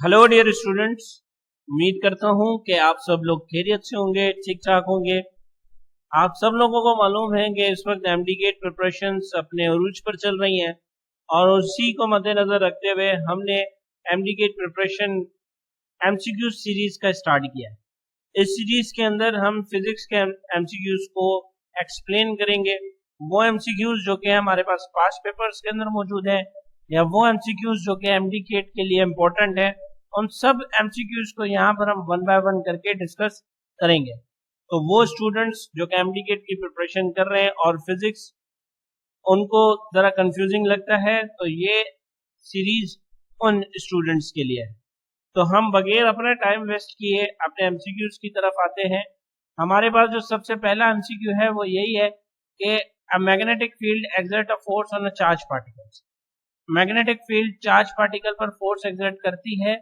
Hello dear students, उम्मीद करता हूँ कि आप सब लोग खैरियत से होंगे, ठीक ठाक होंगे। आप सब लोगों को मालूम है कि इस वक्त एमडी गेट प्रिपरेशंस अपने उरूज पर चल रही हैं और उसी को मद्देनजर रखते हुए हमने MD GATE preparation MCQ series का स्टार्ट किया है। इस सीरीज के अंदर हम फिजिक्स के एमसीक्यूज को एक्सप्लेन करेंगे। वो एमसीक्यूज जो कि हमारे पास पास्ट पेपर्स के अंदर मौजूद है या वो एमसीक्यूज जो कि एमडी गेट के लिए इम्पोर्टेंट है, उन सब एमसीक्यूज को यहाँ पर हम वन बाय वन करके डिस्कस करेंगे। तो वो स्टूडेंट्स जो कि एमडी गेट की प्रिपरेशन कर रहे हैं और फिजिक्स उनको जरा कंफ्यूजिंग लगता है, तो ये सीरीज उन स्टूडेंट्स के लिए है। तो हम बगैर अपना टाइम वेस्ट किए अपने एमसीक्यूज की तरफ आते हैं। हमारे पास जो सबसे पहला एमसीक्यू है वो यही है कि a magnetic field exert a force on a charge particles. Magnetic field charge particle पर फोर्स एक्सर्ट करती है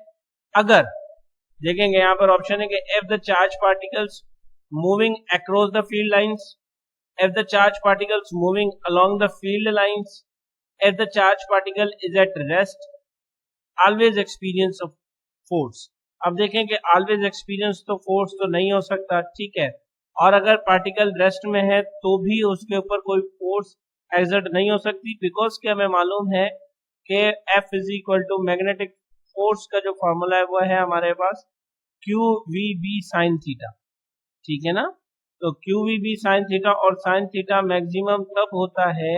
अगर, देखेंगे यहाँ पर ऑप्शन है कि if the charge particles moving across the field lines, if the charge particles moving along the field lines, if the charge particle is at rest, always experience of force। अब देखें कि always experience तो force तो नहीं हो सकता, ठीक है, और अगर पार्टिकल रेस्ट में है तो भी उसके ऊपर कोई फोर्स एक्सर्ट नहीं हो सकती, बिकॉज कि हमें मालूम है कि F is equal to magnetic force का जो फॉर्मूला है वो है हमारे पास q v B sine theta, ठीक है ना। तो q v B sine theta, और साइन थीटा मैक्सिमम तब होता है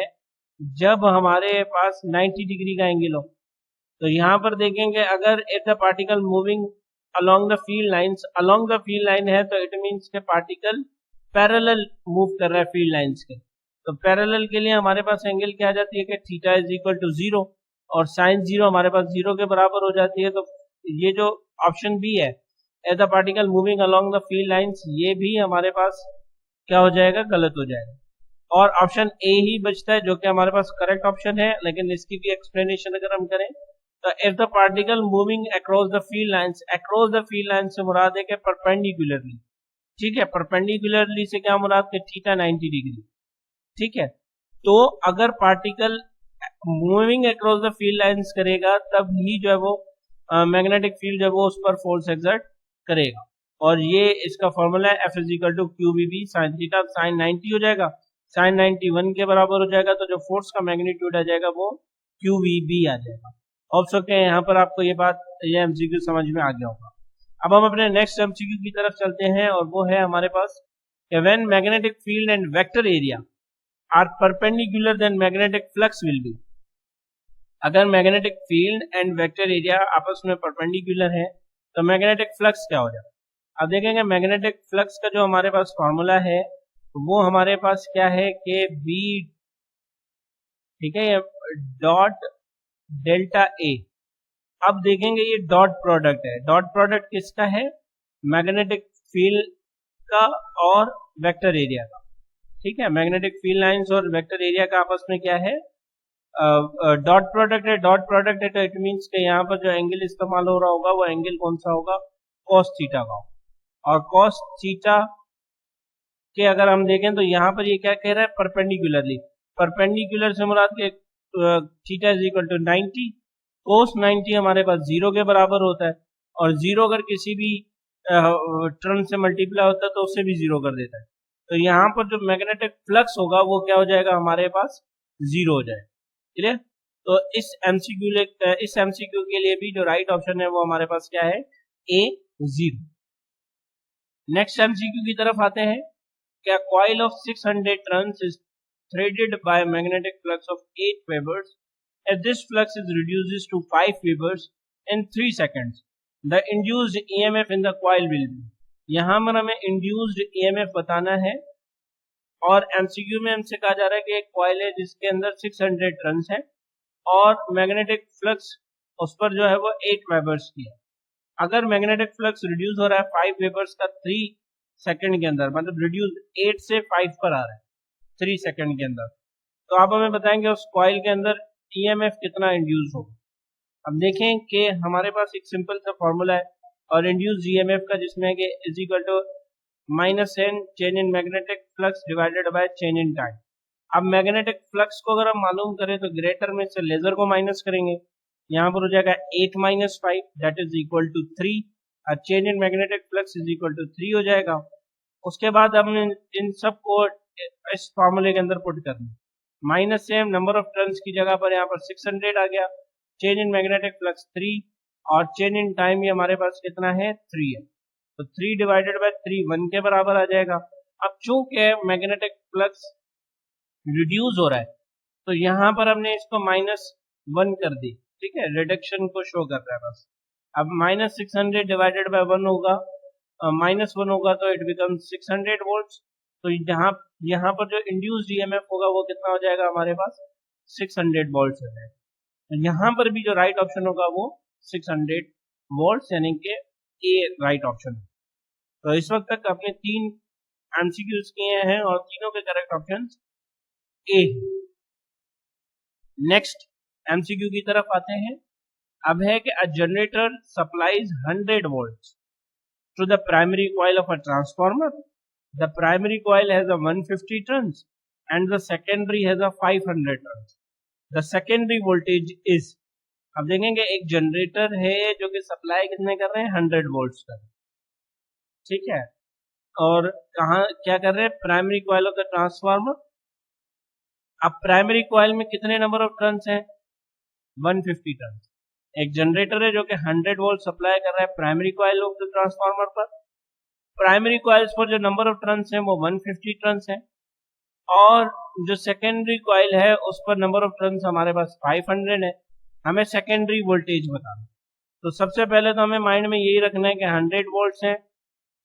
जब हमारे पास 90 डिग्री का एंगल हो। तो यहाँ पर देखेंगे अगर if the particle moving along the field lines, along the field line है तो इट मीन्स के पार्टिकल पैरेलल मूव कर रहा है फील्ड लाइंस के। तो पैरेलल के लिए हमारे पास एंगल क्या आ जाती है कि थीटा इज इक्वल टू 0 और साइन 0 हमारे पास 0 के बराबर हो जाती है। तो ये जो ऑप्शन बी है as the particle moving along the field lines, ये भी हमारे पास क्या हो जाएगा, गलत हो जाएगा, और ऑप्शन ए ही बचता है जो कि हमारे पास करेक्ट ऑप्शन है। लेकिन इसकी भी एक्सप्लेनेशन अगर हम करें तो if the particle moving across the field lines, across the field line से मुराद है कि परपेंडिकुलरली, ठीक है, परपेंडिकुलरली से क्या मुराद के थीटा 90 डिग्री, ठीक है। तो अगर particle moving across the field lines करेगा तब ही जो है वो मैग्नेटिक फील्ड जो है वो उस पर फोर्स एक्सर्ट करेगा, और ये इसका फॉर्मूला है F is equal to Q B B sine theta. Sine 90 हो जाएगा, साइन 91 के बराबर हो जाएगा, तो जो फोर्स का मैग्नीट्यूड आ जाएगा वो क्यू वी बी आ जाएगा। होप सो के यहाँ पर आपको ये एमसीक्यू समझ में आ गया होगा। अब हम अपने नेक्स्ट एमसीक्यू की तरफ चलते हैं और वो है हमारे पास when magnetic field and vector area are perpendicular then magnetic flux will be. अगर magnetic field and vector area आपस में परपेंडिकुलर है तो मैग्नेटिक फ्लक्स क्या हो जाएगा। अब देखेंगे मैग्नेटिक फ्लक्स का जो हमारे पास फॉर्मूला है वो हमारे पास क्या है कि बी, ठीक है, डॉट डेल्टा ए। अब देखेंगे ये डॉट प्रोडक्ट है, डॉट प्रोडक्ट किसका है, मैग्नेटिक फील्ड का और वेक्टर एरिया का, ठीक है। मैग्नेटिक फील्ड लाइंस और वेक्टर एरिया का आपस में क्या है, डॉट प्रोडक्ट है। डॉट प्रोडक्ट है तो इट मीन्स के यहाँ पर जो एंगल इस्तेमाल हो रहा होगा वो एंगल कौन सा होगा, कॉस थीटा का। और कॉस थीटा के अगर हम देखें तो यहाँ पर ये क्या कह रहा है, परपेंडिकुलरली, परपेंडिकुलर से मुराद के थीटा इज इक्वल टू 90, कोस 90 हमारे पास 0 के बराबर होता है, और 0 अगर किसी भी टर्म से मल्टीप्लाई होता है तो उससे भी 0 कर देता है। तो यहाँ पर जो मैग्नेटिक फ्लक्स होगा वो क्या हो जाएगा, हमारे पास 0 हो जाएगा, क्लियर। तो इस एमसीक्यू के लिए भी जो राइट ऑप्शन है वो हमारे पास क्या है, ए 0। नेक्स्ट एमसीक्यू की तरफ आते हैं। क्या coil of 600 turns is threaded by a magnetic flux of 8 webers, if this flux is reduces to 5 webers in 3 seconds, the induced EMF in the coil will be। यहाँ पर हमें induced EMF बताना है, और एमसीक्यू में हमसे कहा जा रहा है कि एक कॉइल है जिसके अंदर 600 टर्न्स है और मैग्नेटिक फ्लक्स उस पर जो है वो 8 वेबर्स की है। अगर मैग्नेटिक फ्लक्स रिड्यूस हो रहा है 5 वेबर्स का 3 सेकंड के अंदर, मतलब रिड्यूस 8 से 5 पर आ रहा है 3 सेकंड के अंदर, तो आप हमें बताएंगे उस कॉइल के अंदर ईएमएफ कितना इंड्यूस होगा। अब देखें कि हमारे पास एक सिंपल सा फॉर्मूला है और इंड्यूस ईएमएफ का, जिसमें कि is equal to -n change in magnetic flux divided by change in time. अब मैग्नेटिक फ्लक्स को अगर हम मालूम करें तो ग्रेटर में से लेजर को माइनस करेंगे, यहाँ पर हो जाएगा 8 minus 5 that is equal to 3। Change in magnetic flux is equal to 3 हो जाएगा। उसके बाद हमने इन सब को इस फॉर्मूले के अंदर पुट करना। माइनस से नंबर ऑफ टर्न्स की जगह पर यहाँ पर 600 आ गया, चेंज इन मैग्नेटिक फ्लक्स 3 और चेंज इन टाइम ये हमारे पास कितना है 3 है, तो 3 डिवाइडेड बाय 3 1 के बराबर आ जाएगा। अब चूंकि मैग्नेटिक फ्लक्स रिड्यूस हो रहा है तो यहाँ पर हमने इसको -1 कर दी, ठीक है, रिडक्शन को शो कर रहा है बस। अब -600 डिवाइडेड बाय 1 होगा, -1 होगा तो इट बिकम्स 600 वोल्ट्स। तो यहाँ पर जो इंड्यूस्ड ईएमएफ होगा वो कितना हो जाएगा हमारे पास 600 वोल्ट्स हो जाएगा। तो यहाँ पर भी जो राइट ऑप्शन होगा वो 600 वोल्ट्स यानी कि ए राइट ऑप्शन। तो इस वक्त तक आपने 3 एमसीक्यूज किए हैं और तीनों के correct option A. Next MCQ की तरफ आते हैं। अब है कि a generator supplies 100 volts to the primary coil of a transformer. The primary coil has a 150 turns and the secondary has a 500 turns. The secondary voltage is, अब देखेंगे एक जनरेटर है जो कि सप्लाई कितने कर रहे हैं 100 वोल्ट्स का, ठीक है, और कहाँ क्या कर रहे हैं primary coil of the transformer. अब प्राइमरी कॉइल में कितने नंबर ऑफ टर्न्स हैं 150 टर्न्स। एक जनरेटर है जो कि 100 वोल्ट सप्लाई कर रहा है primary coil of the transformer पर। प्राइमरी कॉइल्स पर जो नंबर ऑफ टर्न्स हैं वो 150 टर्न्स हैं और जो सेकेंडरी कॉइल है उस पर नंबर ऑफ टर्न्स हमारे पास 500 है। हमें सेकेंडरी वोल्टेज बताना। तो सबसे पहले तो हमें माइंड में यही रखना है कि 100 वोल्ट्स हैं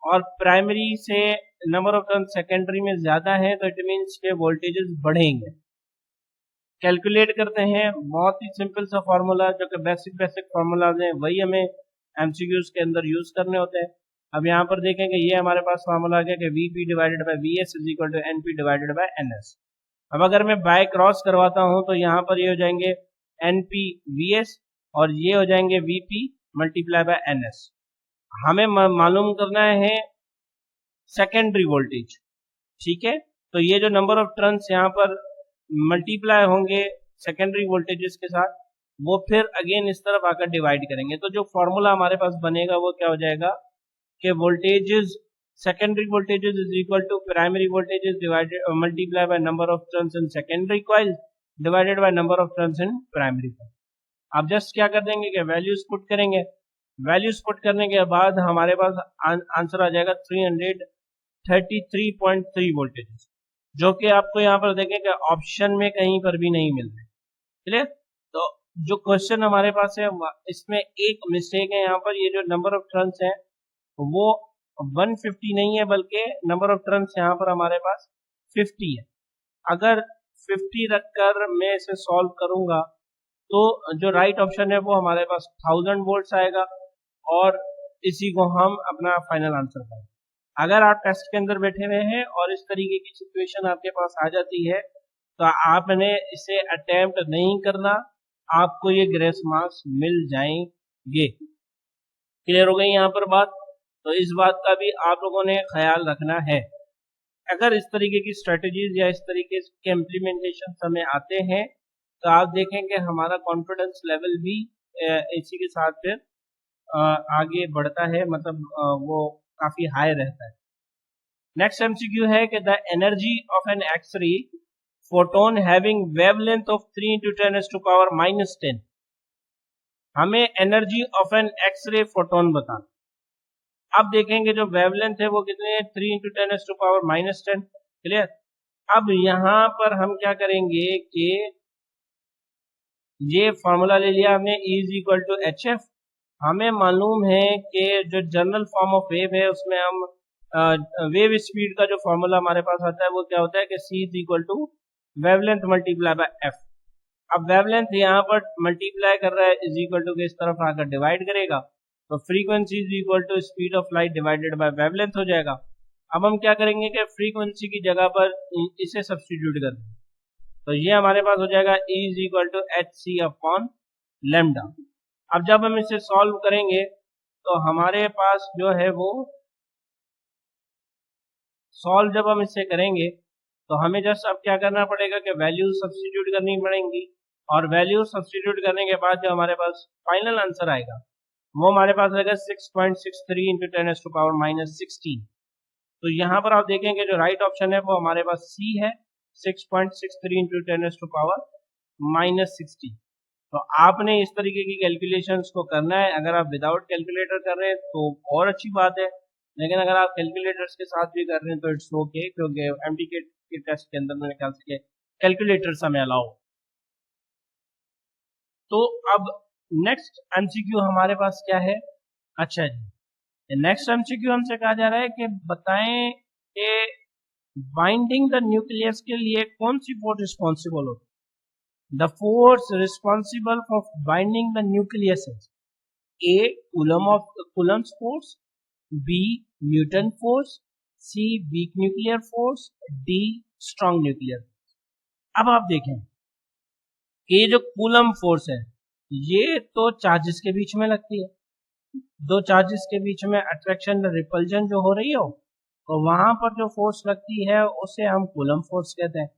और प्राइमरी से नंबर ऑफ टर्न्स सेकेंडरी में ज्यादा है तो इट मीन्स के वोल्टेजेस बढ़ेंगे। कैलकुलेट करते हैं, बहुत ही सिंपल सा फॉर्मूला जो कि बेसिक फॉर्मूलाज हैं वही हमें एमसीक्यूज के अंदर यूज करने होते हैं। अब यहाँ पर देखेंगे ये हमारे पास फॉर्मूला आ गया कि Vp divided by Vs is equal to Np divided by Ns। अब अगर मैं बाय क्रॉस करवाता हूँ तो यहाँ पर ये हो जाएंगे Np Vs और ये हो जाएंगे Vp मल्टीप्लाई बाय Ns। हमें मालूम करना है सेकेंडरी वोल्टेज, ठीक है, तो ये जो नंबर ऑफ टर्न्स यहाँ पर मल्टीप्लाई होंगे सेकेंडरी वोल्टेजेस के साथ वो फिर अगेन इस तरफ आकर डिवाइड करेंगे। तो जो फॉर्मूला हमारे पास बनेगा वो क्या हो जाएगा कि voltages secondary voltages is equal to primary voltages divided multiply by number of turns in secondary coil divided by number of turns in primary coil. आप जस्ट क्या कर देंगे कि वैल्यूज पुट करेंगे। वैल्यूज पुट करने के बाद हमारे पास आंसर आ जाएगा 333.3 वोल्टेजेस, जो कि आपको यहाँ पर देखें कि ऑप्शन में कहीं पर भी नहीं मिल रहे। क्लियर? तो जो क्वेश्चन हमारे पास है इसमें एक मिस्टेक है यहाँ पर, ये जो नंबर ऑफ टर्न्स है वो 150 नहीं है बल्कि नंबर ऑफ टर्न्स यहाँ पर हमारे पास 50 है। अगर 50 रखकर मैं इसे सॉल्व करूंगा तो जो राइट ऑप्शन है वो हमारे पास 1000 वोल्ट्स आएगा और इसी को हम अपना फाइनल आंसर करेंगे। अगर आप टेस्ट के अंदर बैठे हुए हैं और इस तरीके की सिचुएशन आपके पास आ जाती है तो आपने इसे अटेम्प्ट नहीं करना, आपको ये ग्रेस मार्क्स मिल जाएंगे। क्लियर हो गई यहाँ पर बात? तो इस बात का भी आप लोगों ने ख्याल रखना है। अगर इस तरीके की स्ट्रेटजीज या इस तरीके के इम्प्लीमेंटेशन हमें आते हैं तो आप देखेंगे हमारा कॉन्फिडेंस लेवल भी इसी के साथ फिर आगे बढ़ता है, मतलब वो काफी हाई रहता है। नेक्स्ट एमसीक्यू है कि the energy of an X-ray photon having wavelength of 3 × 10⁻⁻10। हमें energy of an X-ray photon बताना। अब देखेंगे जो वेवलेंथ है वो कितने है 3 × 10⁻⁻10। क्लियर? अब यहाँ पर हम क्या करेंगे कि ये फॉर्मूला ले लिया हमने E is equal to HF। हमें मालूम है कि जो जनरल फॉर्म ऑफ वेव है उसमें हम वेव स्पीड का जो फॉर्मूला हमारे पास आता है वो क्या होता है कि C is equal to wavelength multiply by F। अब वेवलेंथ यहाँ पर मल्टीप्लाई कर रहा है इज इक्वल टू के इस तरफ आकर डिवाइड करेगा तो frequency is equal to speed of light divided by wavelength हो जाएगा। अब हम क्या करेंगे कि फ्रीक्वेंसी की जगह पर इसे सब्स्टिट्यूट कर देंगे तो ये हमारे पास हो जाएगा E is equal to HC upon lambda. अब जब हम इसे सॉल्व करेंगे तो हमारे पास जो है वो सॉल्व जब हम इसे करेंगे तो हमें जस्ट अब क्या करना पड़ेगा कि वैल्यू सब्स्टिट्यूट करनी पड़ेंगी। और वैल्यू सब्स्टिट्यूट करने के बाद जो हमारे पास फाइनल आंसर आएगा वो हमारे पास रहेगा 6.63 इंटू 10⁻⁻16। तो यहाँ पर आप देखेंगे जो राइट ऑप्शन है वो हमारे पास सी है, 6.63 इंटू 10⁻⁻16। तो आपने इस तरीके की कैलकुलेशंस को करना है। अगर आप विदाउट कैलकुलेटर कर रहे हैं तो और अच्छी बात है, लेकिन अगर आप कैलकुलेटर्स के साथ भी कर रहे हैं तो इट्स ओके, क्योंकि एमटीके के टेस्ट के अंदर मेरे ख्याल से कैलकुलेटर्स हमें अलाउ। तो अब नेक्स्ट एमसीक्यू हमारे पास क्या है? अच्छा जी, नेक्स्ट एमसीक्यू हमसे कहा जा रहा है कि बताएं कि बाइंडिंग द न्यूक्लियस के लिए कौन सी फोर्स रिस्पॉन्सिबल होती है? The force responsible for binding the nucleus is A Coulomb's force, B Newton force, C weak nuclear force, D strong nuclear force. अब आप देखें कि ये जो कूलम फोर्स है ये तो चार्जेस के बीच में लगती है। दो चार्जेस के बीच में अट्रैक्शन रिपल्जन जो हो रही हो तो वहां पर जो फोर्स लगती है उसे हम कूलम फोर्स कहते हैं।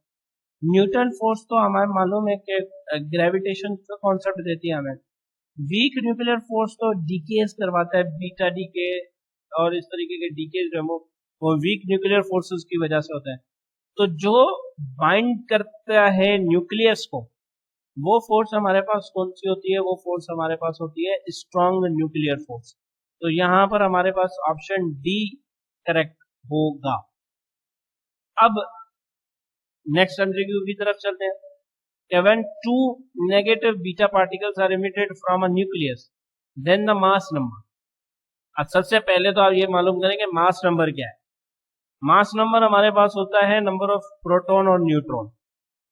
न्यूटन फोर्स तो हमें मालूम है कि ग्रेविटेशन का कॉन्सेप्ट देती है हमें। वीक न्यूक्लियर फोर्स तो डीकेस करवाता है, बीटा डीके और इस तरीके के डीके जो वो वीक न्यूक्लियर फोर्सेस की वजह से होता है। तो जो बाइंड करता है न्यूक्लियस को वो फोर्स हमारे पास कौन सी होती है? वो फोर्स हमारे पास होती है स्ट्रॉन्ग न्यूक्लियर फोर्स। तो यहां पर हमारे पास ऑप्शन डी करेक्ट होगा। अब नेक्स्ट एमसीक्यू की तरफ चलते हैं। When two negative beta particles are emitted from a nucleus, then the mass number। अब सबसे पहले तो आप ये मालूम करें कि मास नंबर क्या है। मास नंबर हमारे पास होता है नंबर ऑफ प्रोटॉन और neutron.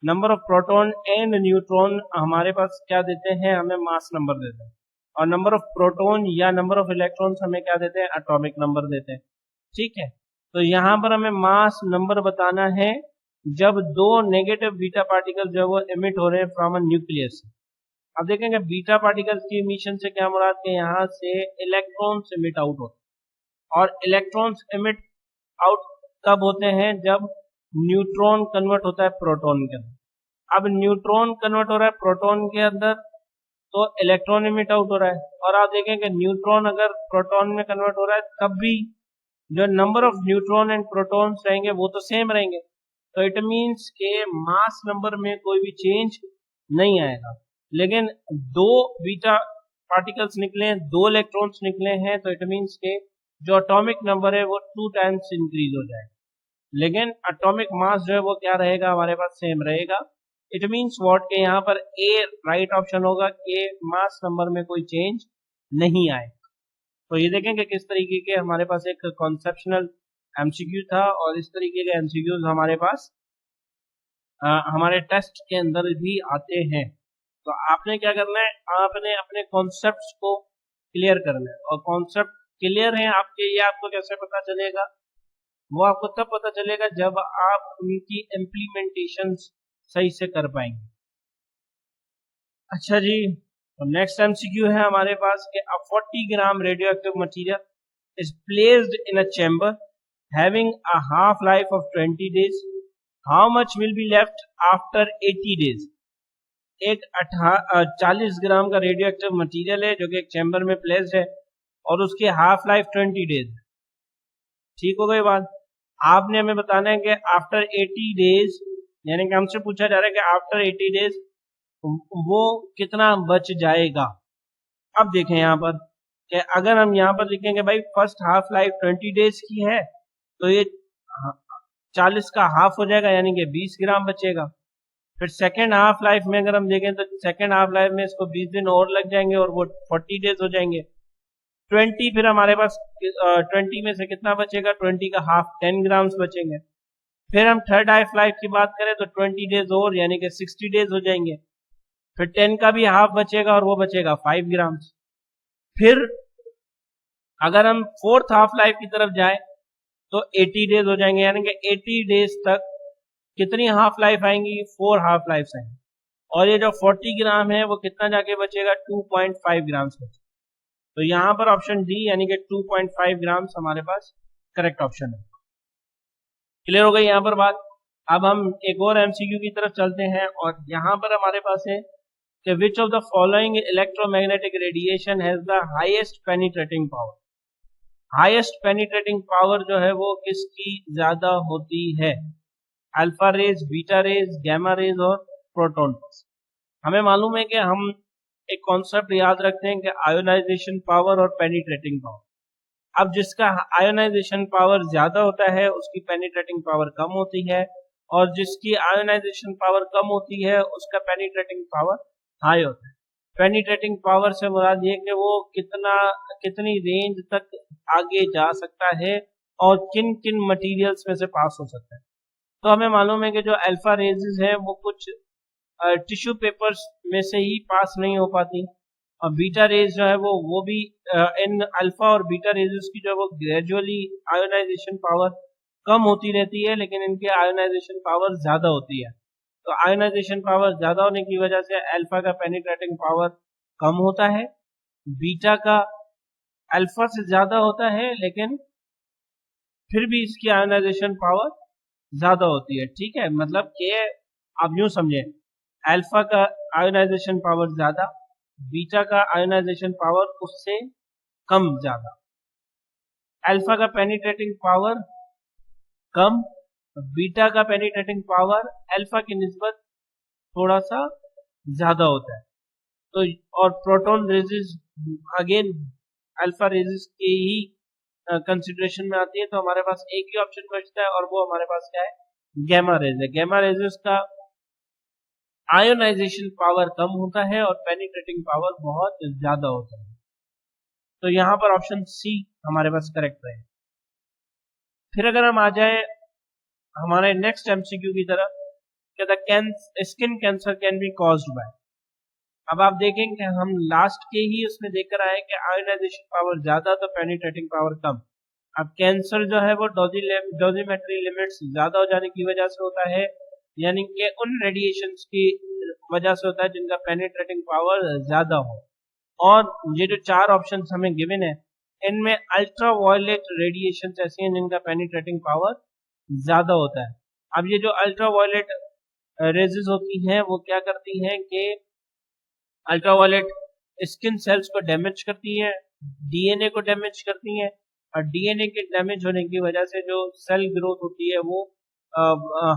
Number of proton and neutron हमारे पास क्या देते हैं? हमें मास नंबर देते हैं। और नंबर ऑफ प्रोटॉन या नंबर ऑफ इलेक्ट्रॉन्स हमें क्या देते हैं? एटॉमिक नंबर देते हैं। ठीक है, तो यहाँ पर हमें मास नंबर बताना है जब दो नेगेटिव बीटा पार्टिकल जो है वो एमिट हो रहे हैं फ्रॉम अ न्यूक्लियस। अब देखेंगे बीटा पार्टिकल्स की इमिशन से क्या मुराद के यहाँ से इलेक्ट्रॉन्स एमिट आउट होते हैं। और इलेक्ट्रॉन्स एमिट आउट कब होते हैं? जब न्यूट्रॉन कन्वर्ट होता है प्रोटॉन के अंदर। अब न्यूट्रॉन कन्वर्ट हो रहा है प्रोटॉन के अंदर तो इलेक्ट्रॉन एमिट आउट हो रहा है। और आप देखेंगे न्यूट्रॉन अगर प्रोटॉन में कन्वर्ट हो रहा है तब भी जो number of neutron and protons रहेंगे वो तो सेम रहेंगे। तो इट मीन्स के मास नंबर में कोई भी चेंज नहीं आएगा। लेकिन दो बीटा पार्टिकल्स निकले हैं, दो इलेक्ट्रॉन्स निकले हैं, तो इट मीन्स के जो एटॉमिक नंबर है वो 2 टाइम्स इंक्रीज हो जाएगा। लेकिन एटॉमिक मास जो है वो क्या रहेगा? हमारे पास सेम रहेगा। इट मीन्स व्हाट के यहाँ पर ए राइट ऑप्शन होगा कि मास नंबर में कोई चेंज नहीं आएगा। तो ये देखें कि किस तरीके के हमारे पास एक कॉन्सेप्शनल एमसीक्यू था और इस तरीके के एमसीक्यूज हमारे पास हमारे टेस्ट के अंदर भी आते हैं। तो आपने क्या करना है? आपने अपने कॉन्सेप्ट्स को क्लियर करना है। और कॉन्सेप्ट क्लियर है आपके, ये आपको कैसे पता चलेगा? वो आपको तब पता चलेगा जब आप उनकी इम्प्लीमेंटेशन सही से कर पाएंगे। अच्छा जी, तो नेक्स्ट एमसीक्यू है हमारे पास कि 40 gram radioactive material is placed in a chamber having a half life of 20 days, how much will be left after 80 days। एक 40 ग्राम का रेडियो एक्टिव मटीरियल है जो कि एक चैम्बर में प्लेस्ड है और उसकी हाफ लाइफ 20 days। ठीक हो गई बात। आपने हमें बताना है कि आफ्टर 80 days, यानी कि हमसे पूछा जा रहा है कि आफ्टर 80 days वो कितना बच जाएगा। अब देखें यहाँ पर कि अगर हम यहाँ पर लिखेंगे भाई फर्स्ट हाफ लाइफ 20 days की है तो ये 40 का हाफ हो जाएगा, यानी कि 20 ग्राम बचेगा। फिर सेकेंड हाफ लाइफ में अगर हम देखें तो सेकेंड हाफ लाइफ में इसको 20 दिन और लग जाएंगे और वो 40 days हो जाएंगे। 20 फिर हमारे पास 20 में से कितना बचेगा? 20 का हाफ 10 ग्राम्स बचेंगे। फिर हम थर्ड हाफ लाइफ की बात करें तो 20 days और, यानी कि 60 days हो जाएंगे। फिर 10 का भी हाफ बचेगा और वो बचेगा 5 ग्राम्स। फिर अगर हम फोर्थ हाफ लाइफ की तरफ जाए तो 80 days हो जाएंगे, यानी कि 80 days तक कितनी हाफ लाइफ आएंगी? 4 हाफ लाइफ आएंगी। और ये जो 40 ग्राम है वो कितना जाके बचेगा? 2.5 ग्राम्स बचेगा। तो यहां पर ऑप्शन डी यानी कि 2.5 ग्राम्स हमारे पास करेक्ट ऑप्शन है। क्लियर हो गई यहाँ पर बात। अब हम एक और एमसीक्यू की तरफ चलते हैं और यहाँ पर हमारे पास है कि which of the following electromagnetic radiation has the highest penetrating power. Highest penetrating power जो है वो किसकी ज्यादा होती है? Alpha rays, beta rays, gamma rays और प्रोटॉन। हमें मालूम है कि हम एक कॉन्सेप्ट याद रखते हैं कि आयोनाइजेशन पावर और पेनिट्रेटिंग पावर। अब जिसका आयोनाइजेशन पावर ज्यादा होता है उसकी पेनिट्रेटिंग पावर कम होती है, और जिसकी आयोनाइजेशन पावर कम होती है उसका पेनिट्रेटिंग पावर हाई होता है। पेनिट्रेटिंग पावर से मुराद ये कि वो कितनी रेंज तक आगे जा सकता है और किन किन मटेरियल्स में से पास हो सकता है। तो हमें मालूम है कि जो अल्फा रेजेस है वो कुछ टिश्यू पेपर्स में से ही पास नहीं हो पाती, और बीटा रेज जो है वो भी इन अल्फा और बीटा रेजेस की जो है वो ग्रेजुअली आयोनाइजेशन पावर कम होती रहती है, लेकिन इनकी आयोनाइजेशन पावर ज्यादा होती है। तो आयोनाइजेशन पावर ज्यादा होने की वजह से अल्फा का पेनिट्रेटिंग पावर कम होता है, बीटा का अल्फा से ज्यादा होता है, लेकिन फिर भी इसकी आयोनाइजेशन पावर ज्यादा होती है। ठीक है, मतलब कि आप यूं समझे, अल्फा का आयोनाइजेशन पावर ज्यादा, बीटा का आयोनाइजेशन पावर उससे कम ज्यादा। अल्फा का पेनिट्रेटिंग पावर कम, बीटा का पेनिट्रेटिंग पावर अल्फा की निस्बत थोड़ा सा ज्यादा होता है। तो और प्रोटॉन रेजिस अगेन अल्फा रेजिस के ही कंसिडरेशन में आती है। तो हमारे पास एक ही ऑप्शन बचता है और वो हमारे पास क्या है? गैमा रेज है। गैमा रेजिस का आयोनाइजेशन पावर कम होता है और पेनिट्रेटिंग पावर बहुत ज्यादा होता है। तो यहां पर ऑप्शन सी हमारे पास करेक्ट है। फिर अगर हम आ जाए हमारे नेक्स्ट एमसीक्यू की तरफ, skin cancer can be caused by. अब आप देखें कि हम लास्ट के ही उसमें देखकर आए कि आयोनाइजेशन पावर ज्यादा तो पेनिट्रेटिंग पावर कम। अब कैंसर जो है वो डोजीमेट्री लिमिट्स ज्यादा हो जाने की वजह से होता है, यानी कि उन रेडिएशंस की वजह से होता है जिनका पेनिट्रेटिंग पावर ज्यादा हो। और ये जो चार ऑप्शंस हमें गिवन है इनमें अल्ट्रा वायलेट रेडिएशन ऐसे हैं जिनका पेनिट्रेटिंग पावर ज्यादा होता है। अब ये जो अल्ट्रा वायलेट रेजेस होती हैं वो क्या करती हैं कि अल्ट्रा वायलेट स्किन सेल्स को डैमेज करती हैं, डीएनए को डैमेज करती हैं, और डीएनए के डैमेज होने की वजह से जो सेल ग्रोथ होती है वो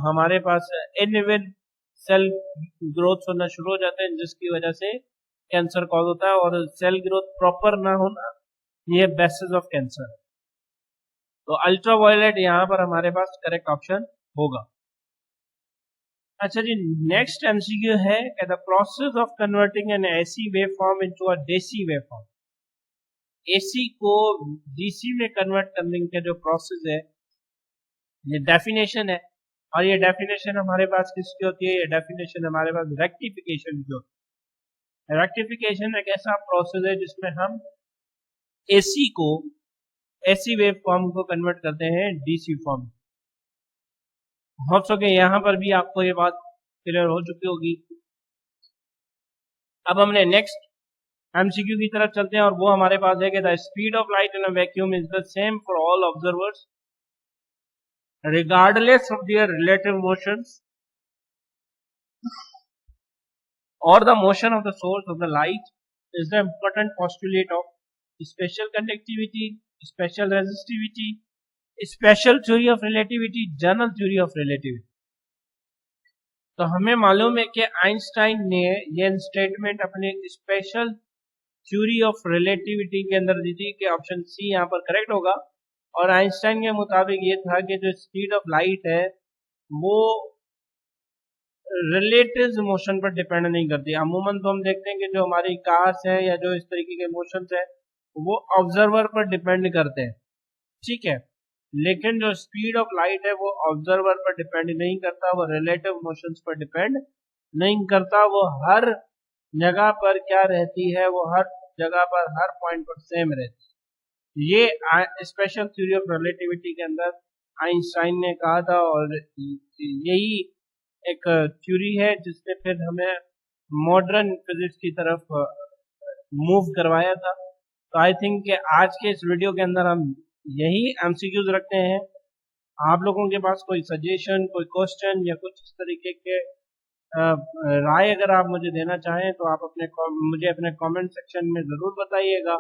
हमारे पास इनइवन सेल ग्रोथ होना शुरू हो जाते हैं, जिसकी वजह से कैंसर कॉज होता है। और सेल ग्रोथ प्रॉपर ना होना ये बेसिस ऑफ कैंसर। तो अल्ट्रा वायलेट यहाँ पर हमारे पास करेक्ट ऑप्शन होगा। अच्छा जी, नेक्स्ट एमसीक्यू है the process of converting N AC wave form into a DC wave form. AC को डीसी में कन्वर्ट करने का जो प्रोसेस है ये डेफिनेशन है, और ये डेफिनेशन हमारे पास किसकी होती है? ये डेफिनेशन हमारे पास रेक्टिफिकेशन की होती है। रेक्टिफिकेशन एक ऐसा प्रोसेस है जिसमें हम एसी को एसी वेव फॉर्म को कन्वर्ट करते हैं डीसी फॉर्म। हो सके यहां पर भी आपको ये बात क्लियर हो चुकी होगी। अब हमने नेक्स्ट एमसीक्यू की तरफ चलते हैं, और वो हमारे पास है कि the speed of light in a vacuum is the same for all observers regardless of their relative motions or the motion of the source of the light is the important postulate of special conductivity, special resistivity, special theory of relativity, general theory of relativity। तो हमें मालूम है कि Einstein ने ये statement अपने special theory of relativity के अंदर दी थी कि ऑप्शन सी यहाँ पर करेक्ट होगा। और आइंस्टाइन के मुताबिक ये था कि जो स्पीड ऑफ लाइट है वो रिलेटिव मोशन पर डिपेंड नहीं करती। अमूमन तो हम देखते हैं कि जो हमारी कार्स है या जो इस तरीके के मोशंस है वो ऑब्जर्वर पर डिपेंड करते हैं, ठीक है, लेकिन जो स्पीड ऑफ लाइट है वो ऑब्जर्वर पर डिपेंड नहीं करता, वो रिलेटिव मोशंस पर डिपेंड नहीं करता। वो हर जगह पर क्या रहती है? वो हर जगह पर हर पॉइंट पर सेम रहती है। ये स्पेशल थ्योरी ऑफ रिलेटिविटी के अंदर आइंस्टाइन ने कहा था, और यही एक थ्योरी है जिसने फिर हमें मॉडर्न फिजिक्स की तरफ मूव करवाया था। तो आई थिंक कि आज के इस वीडियो के अंदर हम यही एमसीक्यूज रखते हैं। आप लोगों के पास कोई सजेशन, कोई क्वेश्चन या कुछ इस तरीके के राय अगर आप मुझे देना चाहें तो आप मुझे अपने कमेंट सेक्शन में ज़रूर बताइएगा।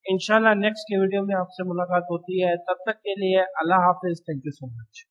इंशाल्लाह नेक्स्ट वीडियो में आपसे मुलाकात होती है, तब तक के लिए अल्लाह हाफिज़। Thank you so much.